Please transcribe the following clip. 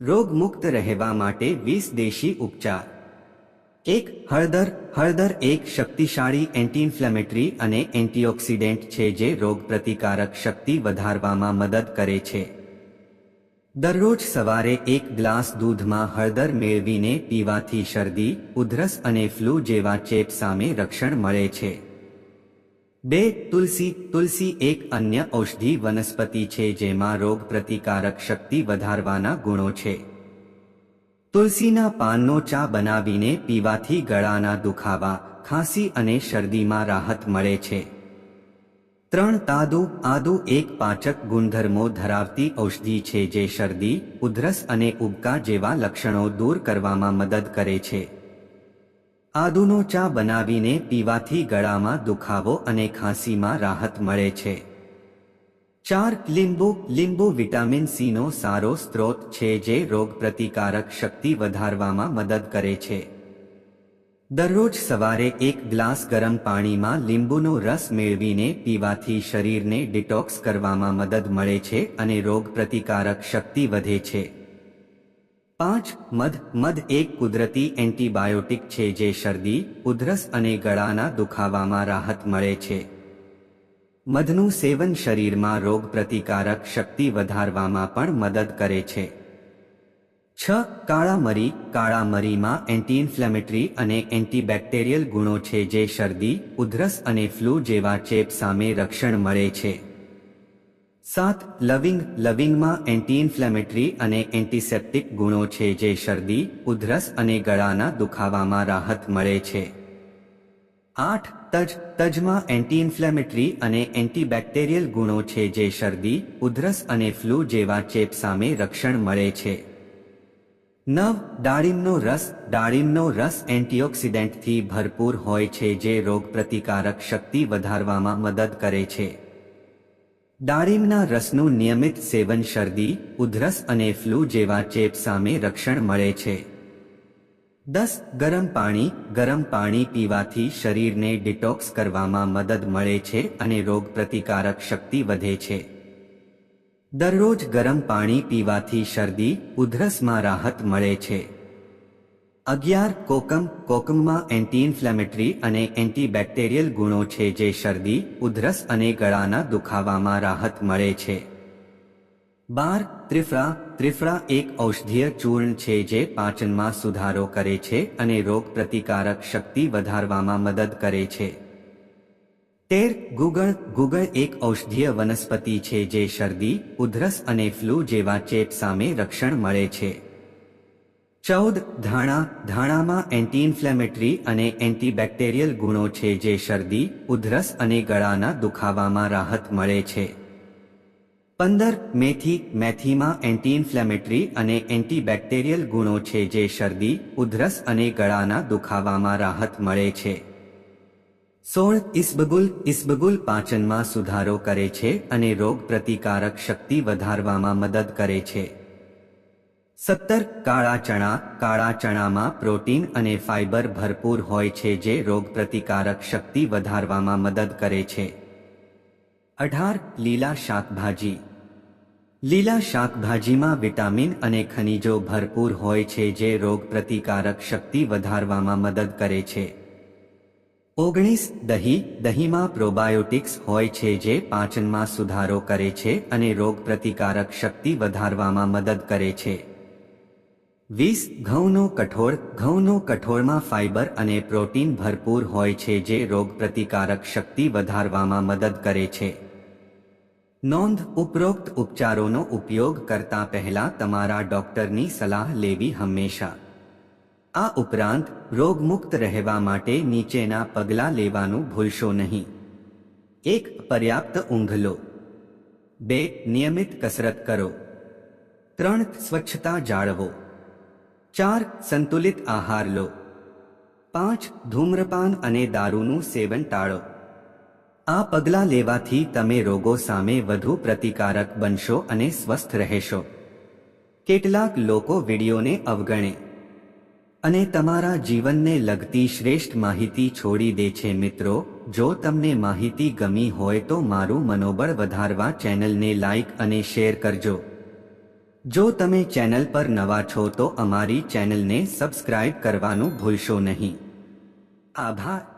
રોગમુક્ત રહેવા માટે 20 દેશી ઉપચાર। 1. હળદર। હળદર એક શક્તિશાળી એન્ટી ઇન્ફ્લેમેટરી અને એન્ટીઓક્સિડન્ટ છે જે રોગપ્રતિકારક શક્તિ વધારવામાં મદદ કરે છે। દરરોજ સવારે 1 ગ્લાસ દૂધમાં હળદર મેળવીને પીવાથી શરદી, ઉધરસ અને ફ્લૂ જેવા ચેપ સામે રક્ષણ મળે છે। 2. તુલસી। તુલસી એક અન્ય ઔષધી વનસ્પતિ છે જેમાં રોગપ્રતિકારક શક્તિ વધારવાના ગુણો છે। તુલસીના પાનનો ચા બનાવીને પીવાથી ગળાના દુખાવા, ખાંસી અને શરદીમાં રાહત મળે છે। 3. આદુ। આદુ એક પાચક ગુણધર્મો ધરાવતી ઔષધિ છે જે શરદી, ઉધરસ અને ઉબકા જેવા લક્ષણો દૂર કરવામાં મદદ કરે છે। આદુનો ચા બનાવીને પીવાથી ગળામાં દુખાવો અને ખાંસીમાં રાહત મળે છે। 4. લીંબુ। લીંબુ વિટામિન સીનો સારો સ્ત્રોત છે જે રોગપ્રતિકારક શક્તિ વધારવામાં મદદ કરે છે। દરરોજ સવારે 1 ગ્લાસ ગરમ પાણીમાં લીંબુનો રસ મેળવીને પીવાથી શરીરને ડિટોક્સ કરવામાં મદદ મળે છે અને રોગપ્રતિકારક શક્તિ વધે છે। 5. મધ। મધ એક કુદરતી એન્ટીબાયોટિક છે જે શરદી, ઉધરસ અને ગળાના દુખાવામાં રાહત મળે છે। મધનું સેવન શરીરમાં રોગપ્રતિકારક શક્તિ વધારવામાં પણ મદદ કરે છે। 6. કાળા મરી। કાળા મરીમાં એન્ટી ઇન્ફ્લેમેટરી અને એન્ટીબેક્ટેરિયલ ગુણો છે જે શરદી, ઉધરસ અને ફ્લૂ જેવા ચેપ સામે રક્ષણ મળે છે। 7. લવિંગ। લવિંગમાં એન્ટી ઇન્ફ્લેમેટરી અને એન્ટીસેપ્ટિક ગુણો છે જે શરદી, ઉધરસ અને ગળાના દુખાવામાં રાહત મળે છે। 8. તજ। તજમાં એન્ટી ઇન્ફ્લેમેટરી અને એન્ટીબેક્ટેરિયલ ગુણો છે જે શરદી, ઉધરસ અને ફ્લૂ જેવા ચેપ સામે રક્ષણ મળે છે। 9. દાળીમનો રસ। દાળીમનો રસ એન્ટીઓક્સિડન્ટથી ભરપૂર હોય છે જે રોગપ્રતિકારક શક્તિ વધારવામાં મદદ કરે છે। દાળીમના રસનું નિયમિત સેવન શરદી, ઉધરસ અને ફ્લૂ જેવા ચેપ સામે રક્ષણ મળે છે। 10. ગરમ પાણી। ગરમ પાણી પીવાથી શરીરને ડિટોક્સ કરવામાં મદદ મળે છે અને રોગપ્રતિકારક શક્તિ વધે છે। દરરોજ ગરમ પાણી પીવાથી શરદી, ઉધરસમાં રાહત મળે છે। 11. કોકમ। કોકમમાં એન્ટી ઇન્ફ્લેમેટરી અને એન્ટીબેક્ટેરિયલ ગુણો છે જે શરદી, ઉધરસ અને ગળાના દુખાવામાં રાહત મળે છે। 12. ત્રિફળા। ત્રિફળા એક ઔષધીય ચૂર્ણ છે જે પાચનમાં સુધારો કરે છે અને રોગપ્રતિકારક શક્તિ વધારવામાં મદદ કરે છે। 13. ગુગળ। ગુગળ એક ઔષધીય વનસ્પતિ છે જે શરદી, ઉધરસ અને ફ્લૂ જેવા ચેપ સામે રક્ષણ મળે છે। 14. ધાણા। ધાણામાં એન્ટી ઇન્ફ્લેમેટરી અને એન્ટીબેક્ટેરિયલ ગુણો છે જે શરદી, ઉધરસ અને ગળાના દુખાવામાં રાહત મળે છે। 15. મેથી। મેથીમાં એન્ટી ઇન્ફ્લેમેટરી અને એન્ટીબેક્ટેરિયલ ગુણો છે જે શરદી, ઉધરસ અને ગળાના દુખાવામાં રાહત મળે છે। 16. ઇસબગુલ। ઇસબગુલ પાચનમાં સુધારો કરે છે અને રોગપ્રતિકારક શક્તિ વધારવામાં મદદ કરે છે। 17. કાળા ચણા। કાળા ચણામાં પ્રોટીન અને ફાઇબર ભરપૂર હોય છે જે રોગપ્રતિકારક શક્તિ વધારવામાં મદદ કરે છે। 18. લીલા શાકભાજી। લીલા શાકભાજીમાં વિટામિન અને ખનિજો ભરપૂર હોય છે જે રોગપ્રતિકારક શક્તિ વધારવામાં મદદ કરે છે। 19. દહીં। દહીંમાં પ્રોબાયોટિક્સ હોય છે જે પાચનમાં સુધારો કરે છે અને રોગપ્રતિકારક શક્તિ વધારવામાં મદદ કરે છે। 20. ઘઉંનો કઠોળ। ઘઉંનો કઠોળમાં ફાઇબર અને પ્રોટીન ભરપૂર હોય છે જે રોગપ્રતિકારક શક્તિ વધારવામાં મદદ કરે છે। નોંધ: ઉપરોક્ત ઉપચારોનો ઉપયોગ કરતા પહેલા તમારા ડોક્ટરની સલાહ લેવી હંમેશા। આ ઉપરાંત રોગમુક્ત રહેવા માટે નીચેના પગલાં લેવાનું ભૂલશો નહીં। 1. પર્યાપ્ત ઊંઘ લો। 2. નિયમિત કસરત કરો। 3. સ્વચ્છતા જાળવો। 4. સંતુલિત આહાર લો। 5. ધૂમ્રપાન અને દારૂનું સેવન ટાળો। આ પગલાં લેવાથી તમે રોગો સામે વધુ પ્રતિકારક બનશો અને સ્વસ્થ રહેશો। કેટલાક લોકો વિડીયોને અવગણે અને તમારા જીવનને લગતી શ્રેષ્ઠ માહિતી છોડી દે છે। મિત્રો, જો તમને માહિતી ગમી હોય તો મારું મનોબળ વધારવા ચેનલને લાઇક અને શેર કરજો। જો તમે ચેનલ પર નવા છો તો અમારી ચેનલને સબસ્ક્રાઇબ કરવાનું ભૂલશો નહીં. આભાર.